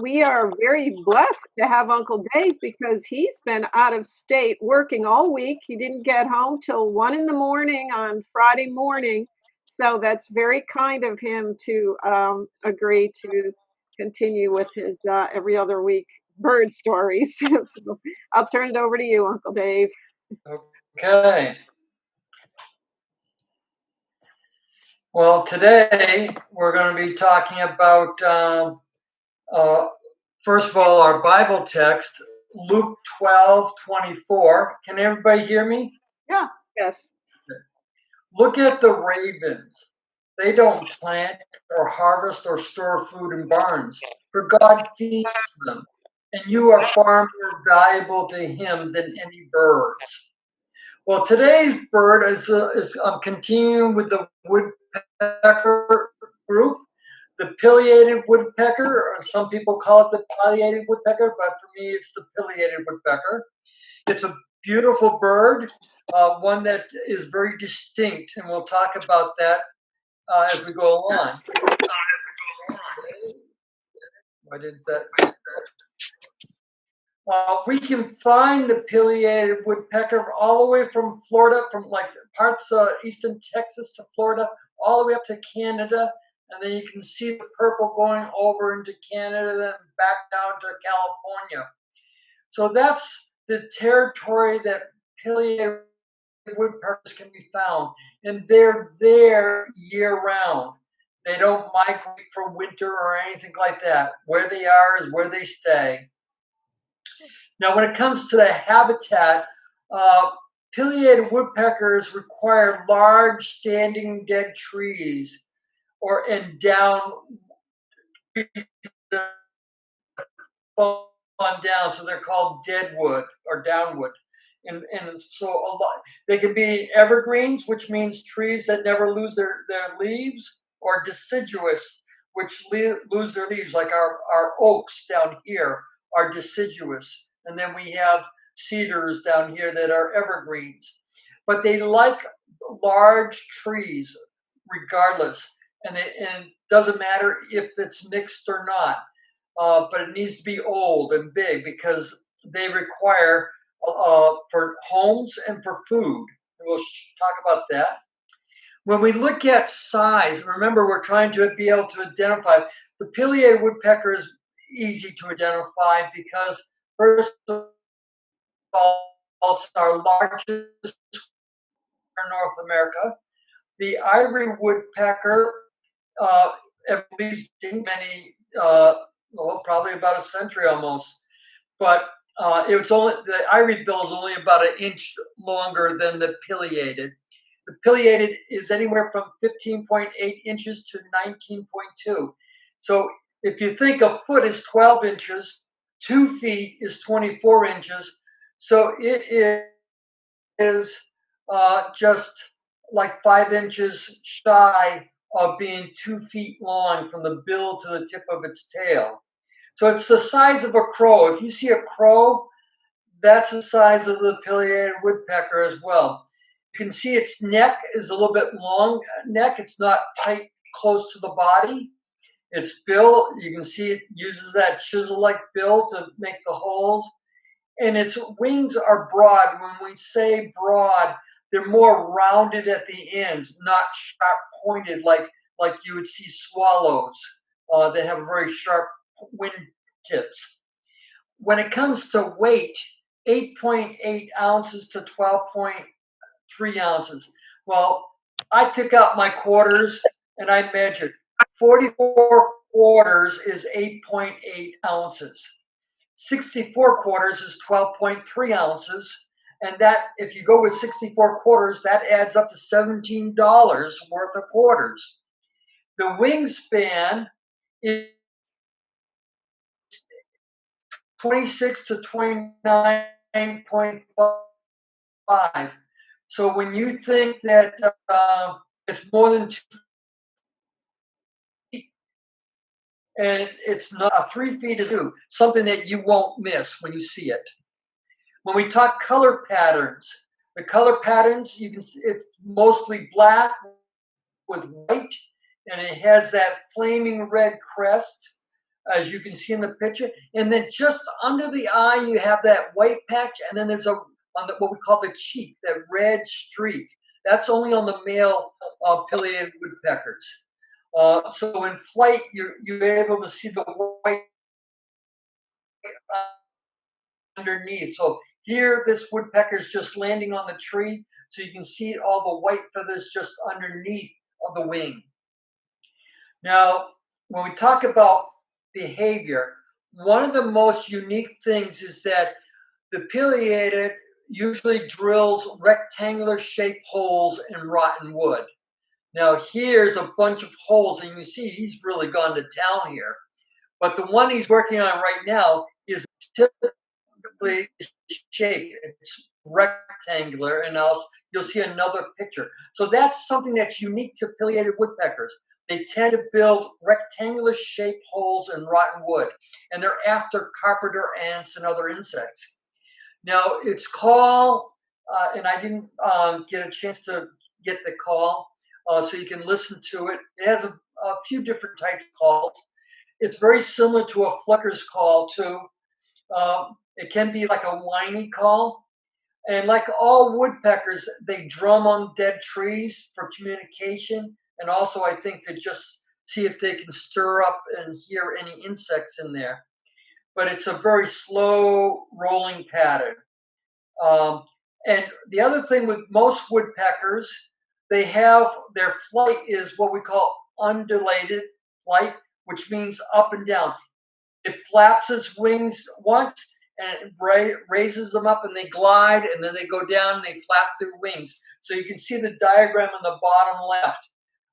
We are very blessed to have Uncle Dave because he's been out of state working all week. He didn't get home till 1 in the morning on Friday morning. So that's very kind of him to agree to continue with his every other week bird stories. So I'll turn it over to you, Uncle Dave. Okay. Well, today we're going to be talking about, first of all, our Bible text, Luke 12:24. Can everybody hear me? Yeah. Yes. Look at the ravens. They don't plant or harvest or store food in barns, for God feeds them. And you are far more valuable to Him than any birds. Well, today's bird is I'm continuing with the woodpecker group, the pileated woodpecker, or some people call it the pileated woodpecker, but for me it's the pileated woodpecker. It's a beautiful bird, one that is very distinct, and we'll talk about that as we go along. Why didn't that? We can find the pileated woodpecker all the way from Florida, from like parts of eastern Texas to Florida, all the way up to Canada. And then you can see the purple going over into Canada, then back down to California. So that's the territory that pileated woodpeckers can be found. And they're there year round. They don't migrate for winter or anything like that. Where they are is where they stay. Now, when it comes to the habitat, pileated woodpeckers require large standing dead trees and down trees that fall down, so they're called deadwood or downwood. And so a lot, they can be evergreens, which means trees that never lose their leaves, or deciduous, which lose their leaves, like our oaks down here are deciduous. And then we have cedars down here that are evergreens. But they like large trees regardless. And it doesn't matter if it's mixed or not. But it needs to be old and big because they require for homes and for food. And we'll talk about that. When we look at size, remember we're trying to be able to identify. The pileated woodpecker is easy to identify because first of all, it's our largest in North America. The ivory woodpecker, at least many, probably about a century almost, but it's only the ivory bill is only about an inch longer than the pileated. The pileated is anywhere from 15.8 inches to 19.2. So if you think a foot is 12 inches, 2 feet is 24 inches. So it is just like 5 inches shy of being 2 feet long from the bill to the tip of its tail. So it's the size of a crow. If you see a crow, that's the size of the pileated woodpecker as well. You can see its neck is a little bit long neck. It's not tight, close to the body. Its bill, you can see it uses that chisel-like bill to make the holes. And its wings are broad. When we say broad, they're more rounded at the ends, not sharp pointed like you would see swallows. They have very sharp wing tips. When it comes to weight, 8.8 ounces to 12.3 ounces. Well, I took out my quarters and I measured. 44 quarters is 8.8 ounces. 64 quarters is 12.3 ounces. And that, if you go with 64 quarters, that adds up to $17 worth of quarters. The wingspan is 26 to 29.5. So when you think that it's more than 2 feet, and it's not 3 feet is something that you won't miss when you see it. When we talk color patterns, the color patterns, you can see it's mostly black with white, and it has that flaming red crest. as you can see in the picture. And then just under the eye, you have that white patch, and then there's on the, what we call the cheek, that red streak. That's only on the male pileated woodpeckers. So in flight, you're able to see the white underneath. So here, this woodpecker is just landing on the tree, so you can see all the white feathers just underneath of the wing. Now, when we talk about behavior, one of the most unique things is that the pileated usually drills rectangular shaped holes in rotten wood. Now, here's a bunch of holes, and you can see he's really gone to town here. But the one he's working on right now is typically shaped. It's rectangular, and you'll see another picture. So that's something that's unique to pileated woodpeckers. They tend to build rectangular shaped holes in rotten wood, and they're after carpenter ants and other insects. Now, its call, and I didn't get a chance to get the call, so you can listen to it. It has a few different types of calls. It's very similar to a flucker's call, too. It can be like a whiny call. And like all woodpeckers, they drum on dead trees for communication, and also I think to just see if they can stir up and hear any insects in there. But it's a very slow rolling pattern. And the other thing with most woodpeckers, they have their flight is what we call undulated flight, which means up and down. It flaps its wings once and it raises them up and they glide, and then they go down and they flap their wings. So you can see the diagram on the bottom left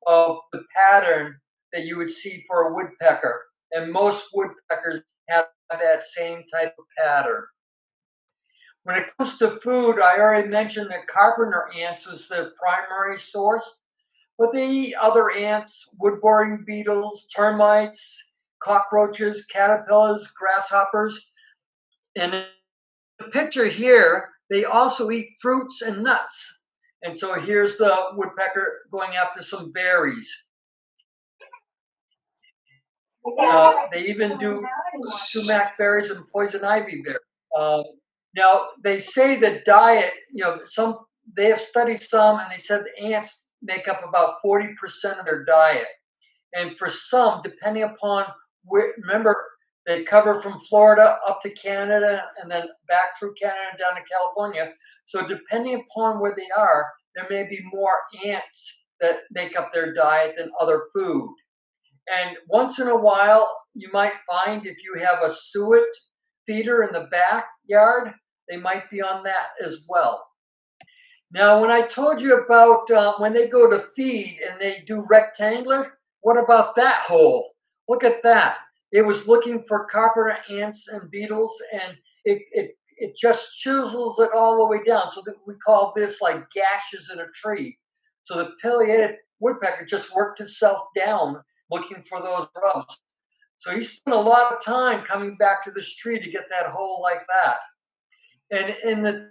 of the pattern that you would see for a woodpecker. And most woodpeckers have that same type of pattern. When it comes to food, I already mentioned that carpenter ants was their primary source, but they eat other ants, wood-boring beetles, termites, cockroaches, caterpillars, grasshoppers. And in the picture here, they also eat fruits and nuts. And so here's the woodpecker going after some berries. They even do sumac berries and poison ivy berries. Now they say the diet, they have studied some, and they said the ants make up about 40% of their diet. And for some, depending upon where, remember, they cover from Florida up to Canada and then back through Canada down to California. So depending upon where they are, there may be more ants that make up their diet than other food. And once in a while, you might find if you have a suet feeder in the backyard, they might be on that as well. Now, when I told you about when they go to feed and they do rectangular, what about that hole? Look at that. It was looking for carpenter ants and beetles, and it just chisels it all the way down. So that we call this like gashes in a tree. So the pileated woodpecker just worked itself down looking for those grubs. So he spent a lot of time coming back to this tree to get that hole like that. And in the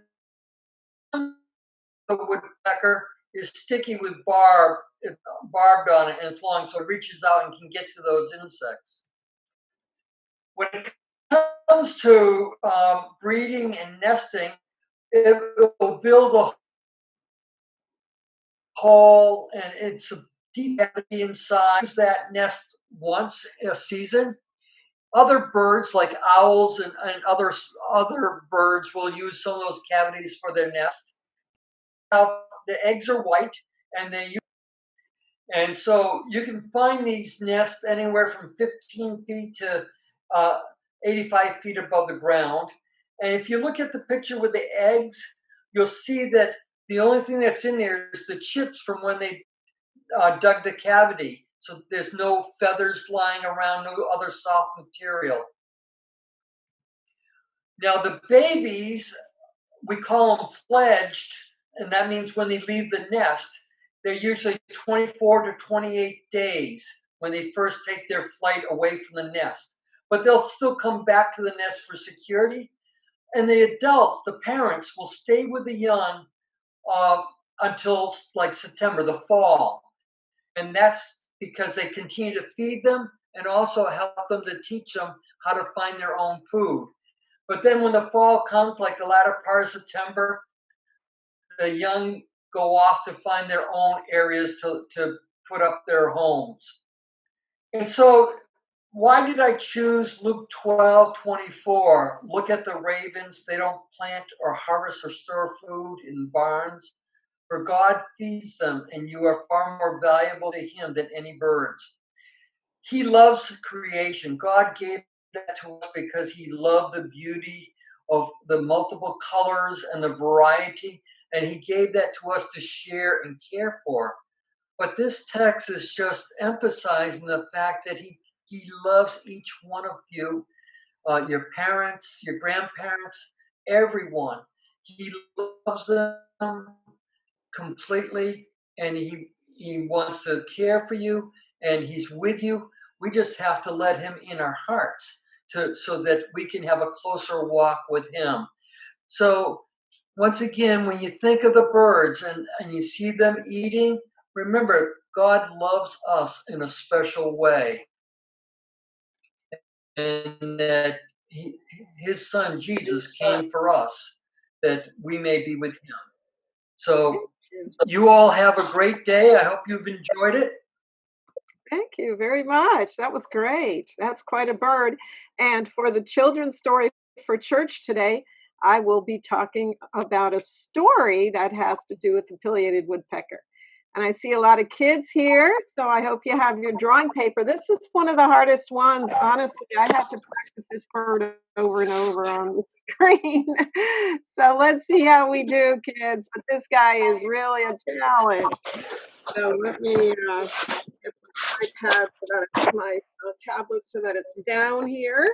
woodpecker is sticky with barbed on it, and it's long, so it reaches out and can get to those insects. When it comes to breeding and nesting, it will build a hole, and it's a deep cavity inside. Use that nest once a season. Other birds like owls and other birds will use some of those cavities for their nest. Now, the eggs are white, and so you can find these nests anywhere from 15 feet to 85 feet above the ground. And if you look at the picture with the eggs, you'll see that the only thing that's in there is the chips from when they dug the cavity. So there's no feathers lying around, no other soft material. Now the babies, we call them fledged, and that means when they leave the nest, they're usually 24 to 28 days when they first take their flight away from the nest. But they'll still come back to the nest for security. And the adults, the parents, will stay with the young until like September, the fall. And that's because they continue to feed them and also help them to teach them how to find their own food. But then when the fall comes, like the latter part of September, the young go off to find their own areas to put up their homes. And so, why did I choose Luke 12:24? Look at the ravens, they don't plant or harvest or store food in barns, for God feeds them, and you are far more valuable to Him than any birds. He loves creation. God gave that to us because He loved the beauty of the multiple colors and the variety, and He gave that to us to share and care for. But this text is just emphasizing the fact that He loves each one of you, your parents, your grandparents, everyone. He loves them completely, and he wants to care for you, and He's with you. We just have to let Him in our hearts so that we can have a closer walk with Him. So once again, when you think of the birds and you see them eating, remember God loves us in a special way, and that His Son Jesus came for us that we may be with Him. So you all have a great day. I hope you've enjoyed it. Thank you very much. That was great. That's quite a bird. And for the children's story for church today, I will be talking about a story that has to do with the pileated woodpecker. And I see a lot of kids here, so I hope you have your drawing paper. This is one of the hardest ones. Honestly, I had to practice this bird over and over on the screen. So let's see how we do, kids. But this guy is really a challenge. So let me get my iPad so that it's my tablet so that it's down here.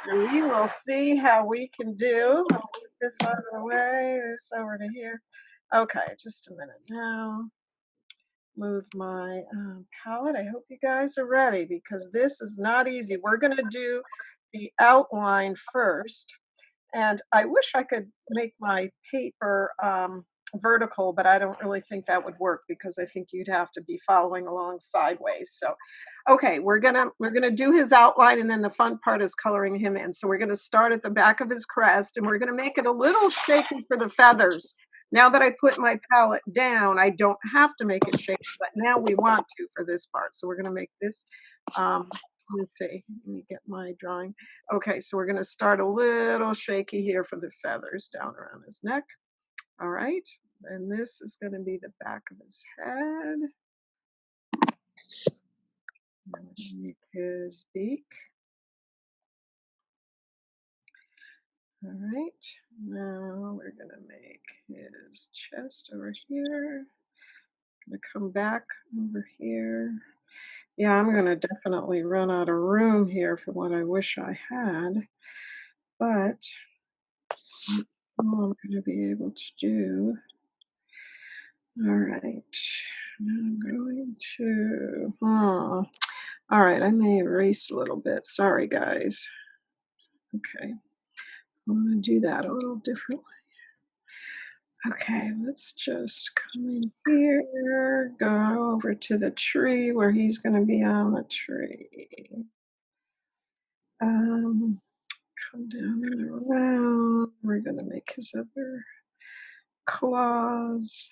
And we will see how we can do. Let's get this out of the way, this over to here. Okay, just a minute now. Move my palette. I hope you guys are ready because this is not easy. We're going to do the outline first. And I wish I could make my paper vertical, but I don't really think that would work because I think you'd have to be following along sideways. So, okay, we're gonna do his outline, and then the fun part is coloring him in. So we're gonna start at the back of his crest, and we're gonna make it a little shaky for the feathers. Now that I put my palette down, I don't have to make it shaky, but now we want to for this part. So we're gonna make this. Let's see. Let me get my drawing. Okay, so we're going to start a little shaky here for the feathers down around his neck. All right, and this is going to be the back of his head. Now we're going to make his beak. All right, now we're going to make his chest over here. I'm going to come back over here. Yeah, I'm going to definitely run out of room here for what I wish I had, but all I'm going to be able to do. All right, I'm going to, all right, I may erase a little bit. Sorry, guys. Okay, I'm going to do that a little differently. Okay, let's just come in here, go over to the tree where he's going to be on the tree. Come down and around. We're going to make his other claws.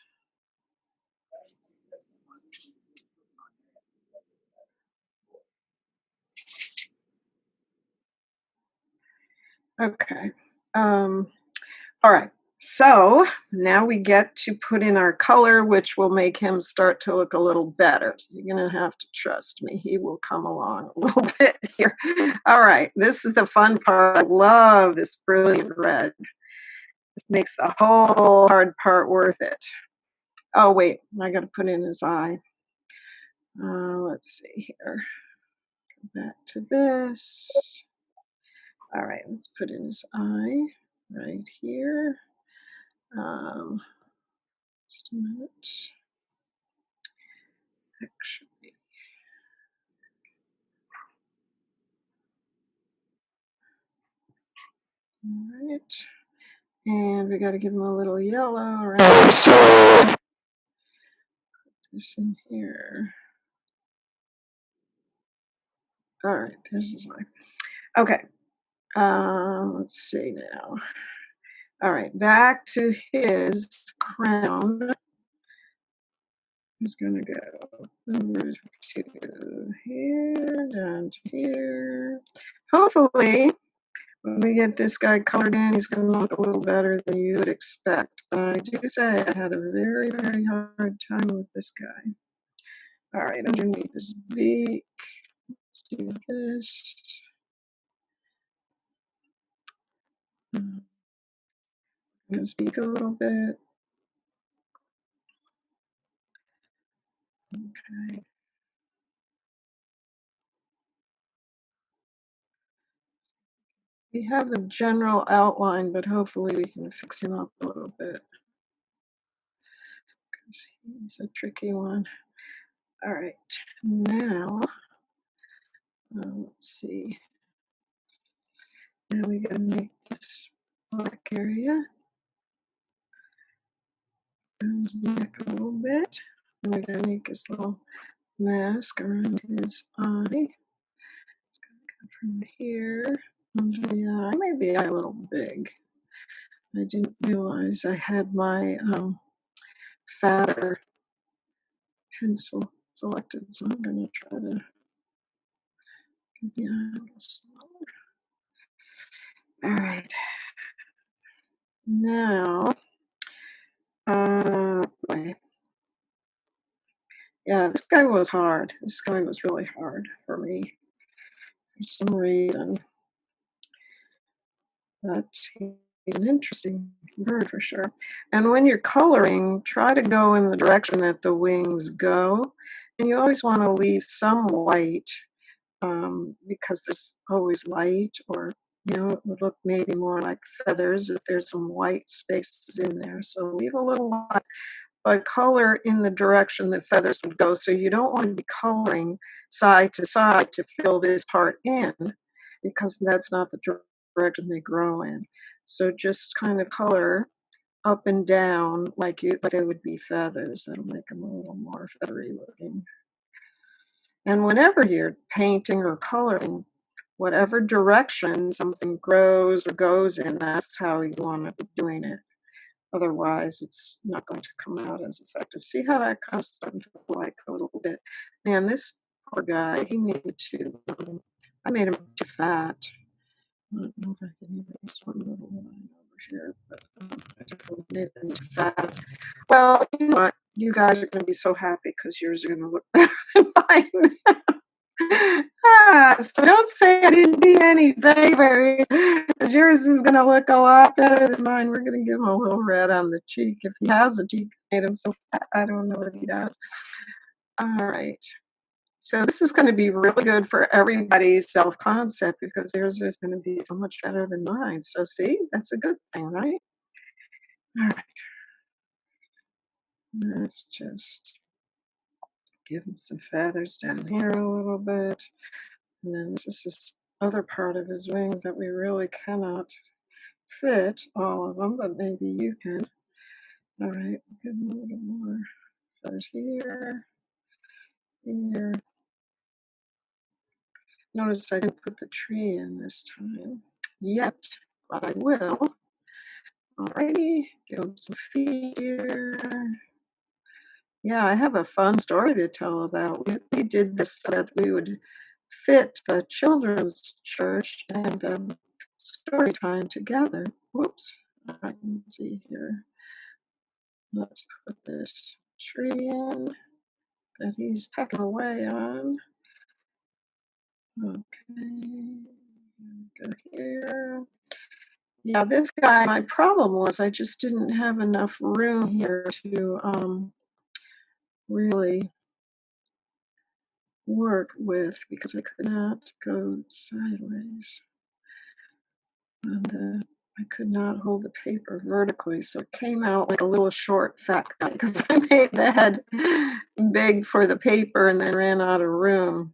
Okay. All right. So now we get to put in our color, which will make him start to look a little better. You're going to have to trust me. He will come along a little bit here. All right. This is the fun part. I love this brilliant red. This makes the whole hard part worth it. Oh, wait. I got to put in his eye. Let's see here. Go back to this. All right. Let's put in his eye right here. Just a minute. Actually, all right. And we got to give him a little yellow around. Put this in here. All right, this is my okay. Let's see now. All right, back to his crown. He's gonna go over to here, down to here. Hopefully, when we get this guy colored in, he's gonna look a little better than you would expect. But I do say I had a very, very hard time with this guy. All right, underneath his beak, let's do this. His beak a little bit. Okay. We have the general outline, but hopefully we can fix him up a little bit. Because he's a tricky one. All right, now, let's see. Now we gotta make this black area. Turn his neck a little bit. And we're gonna make his little mask around his eye. It's gonna come from here under the eye. I made the eye a little big. I didn't realize I had my fatter pencil selected, so I'm gonna try to get the eye a little smaller. All right. Now, boy. Yeah, this guy was hard. This guy was really hard for me for some reason. But he's an interesting bird for sure. And when you're coloring, try to go in the direction that the wings go. And you always want to leave some white because there's always light, or it would look maybe more like feathers if there's some white spaces in there. So leave a little white, but color in the direction that feathers would go. So you don't want to be coloring side to side to fill this part in, because that's not the direction they grow in. So just kind of color up and down like they would be feathers. That'll make them a little more feathery looking. And whenever you're painting or coloring, whatever direction something grows or goes in, that's how you want to be doing it. Otherwise, it's not going to come out as effective. See how that kind of starting to look like a little bit. Man, this poor guy, he needed to, I made him too fat. I don't know if I can even use one little line over here, but I definitely made him too fat. Well, you know what? You guys are going to be so happy because yours are going to look better than mine. So don't say I didn't do any favors, because yours is going to look a lot better than mine. We're going to give him a little red on the cheek. If he has a cheek, made him so fat. I don't know if he does. All right. So this is going to be really good for everybody's self-concept, because theirs is going to be so much better than mine. So see, that's a good thing, right? All right. Let's just give him some feathers down here a little bit. And then this is this other part of his wings that we really cannot fit all of them, but maybe you can. All right, give him a little more feathers here, here. Notice I didn't put the tree in this time yet, but I will. Alrighty, give him some feet here. Yeah, I have a fun story to tell about. We did this so that we would fit the children's church and story time together. Whoops, I can see here. Let's put this tree in that he's pecking away on. Okay, go here. Yeah, this guy, my problem was I just didn't have enough room here to really work with, because I could not go sideways. And I could not hold the paper vertically, so it came out like a little short, fat guy, because I made the head big for the paper and then ran out of room.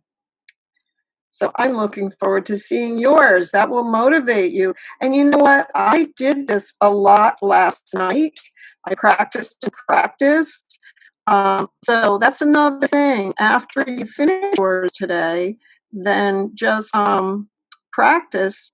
So I'm looking forward to seeing yours. That will motivate you. And you know what? I did this a lot last night. I practiced and practiced. So that's another thing. After you finish yours today, than just practice.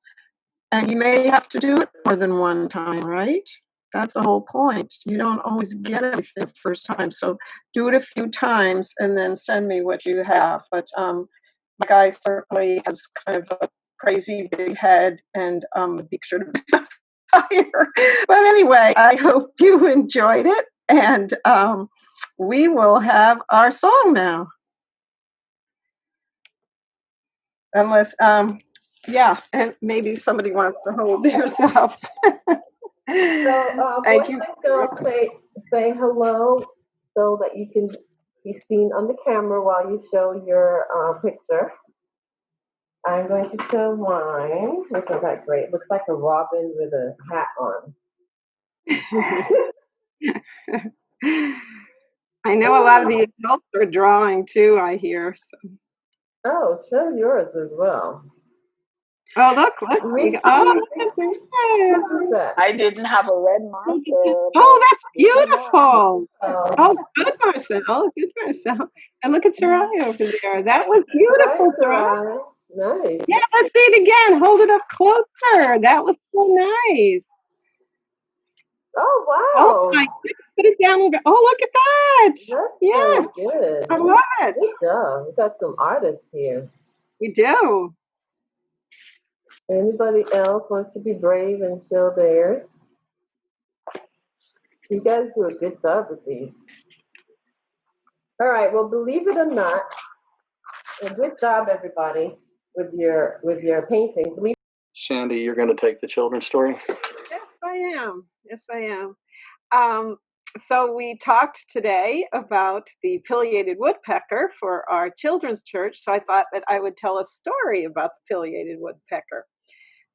And you may have to do it more than one time, right? That's the whole point. You don't always get everything the first time. So do it a few times and then send me what you have. But my guy certainly has kind of a crazy big head and a big shirt fire. But anyway, I hope you enjoyed it. And we will have our song now. Unless, yeah, and maybe somebody wants to hold theirs up. So, Thank you. boyfriend's gonna say hello so that you can be seen on the camera while you show your picture. I'm going to show mine. Isn't that great? Looks like a robin with a hat on. I know a lot of the adults are drawing too, I hear. So. Oh, show yours as well. Oh, look. Oh, I didn't have a red marker. Oh, that's beautiful. Oh, good, Marcel. Good, Marcel. And look at Sarai over there. That was beautiful, Sarai. Nice. Yeah, let's see it again. Hold it up closer. That was so nice. Oh, wow. Oh, my goodness. Put it down a little bit. Oh, look at that. That's yes. So good. I love it. Good job. We've got some artists here. We do. Anybody else wants to be brave and show theirs? You guys do a good job with these. All right. Well, believe it or not, a good job, everybody, with your painting. Sandy, you're going to take the children's story? Yes, I am. Yes, I am. So we talked today about the pileated woodpecker for our children's church. So I thought that I would tell a story about the pileated woodpecker.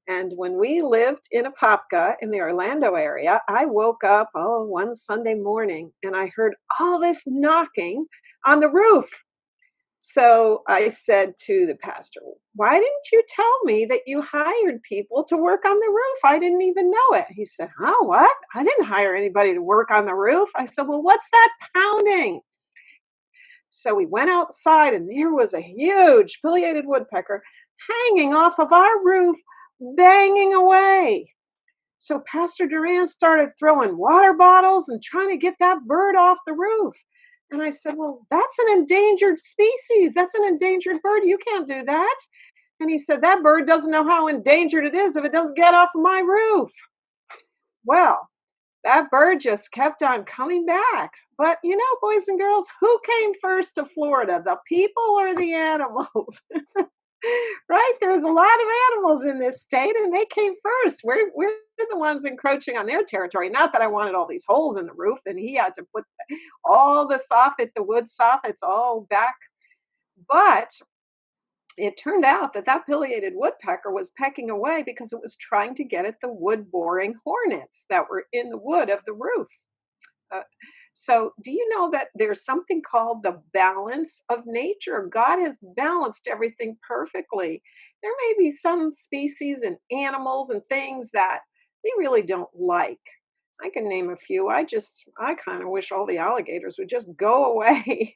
And when we lived in Apopka in the Orlando area, I woke up one Sunday morning and I heard all this knocking on the roof. So I said to the pastor, why didn't you tell me that you hired people to work on the roof? I didn't even know it. He said, oh, what? I didn't hire anybody to work on the roof. I said, well, what's that pounding? So we went outside and there was a huge pileated woodpecker hanging off of our roof, banging away. So Pastor Duran started throwing water bottles and trying to get that bird off the roof. And I said, well, that's an endangered species. That's an endangered bird. You can't do that. And he said, that bird doesn't know how endangered it is if it doesn't get off of my roof. Well, that bird just kept on coming back. But, boys and girls, who came first to Florida, the people or the animals? Right? There's a lot of animals in this state, and they came first. We're the ones encroaching on their territory. Not that I wanted all these holes in the roof, and he had to put all the wood soffits all back. But it turned out that pileated woodpecker was pecking away because it was trying to get at the wood-boring hornets that were in the wood of the roof. So do you know that there's something called the balance of nature? God has balanced everything perfectly. There may be some species and animals and things that we really don't like. I can name a few. I kind of wish all the alligators would just go away.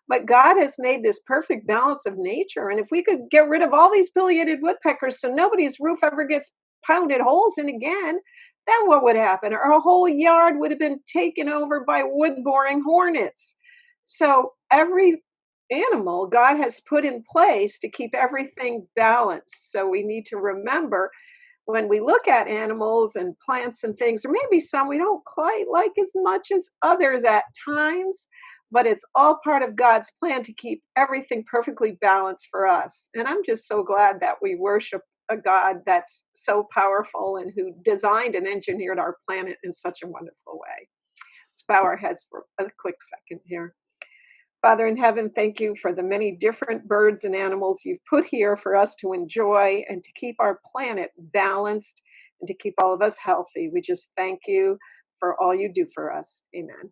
But God has made this perfect balance of nature. And if we could get rid of all these pileated woodpeckers so nobody's roof ever gets pounded holes in again, then what would happen? Our whole yard would have been taken over by wood-boring hornets. So every animal God has put in place to keep everything balanced. So we need to remember when we look at animals and plants and things, there may be some we don't quite like as much as others at times, but it's all part of God's plan to keep everything perfectly balanced for us. And I'm just so glad that we worship a God that's so powerful and who designed and engineered our planet in such a wonderful way. Let's bow our heads for a quick second here. Father in heaven, thank you for the many different birds and animals you've put here for us to enjoy and to keep our planet balanced and to keep all of us healthy. We just thank you for all you do for us. Amen.